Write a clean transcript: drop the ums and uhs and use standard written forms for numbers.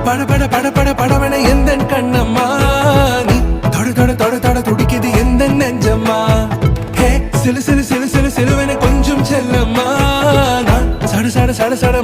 பட பட பட பட படவன எந்த கண்ணம்மா நீ தொட தொட தொட தொட துடிக்குது எந்த நெஞ்சம்மா ஹே சிலு சிலு சிலு சிலு சிலுவன கொஞ்சம் செல்லம்மா நான் சட சட சட சட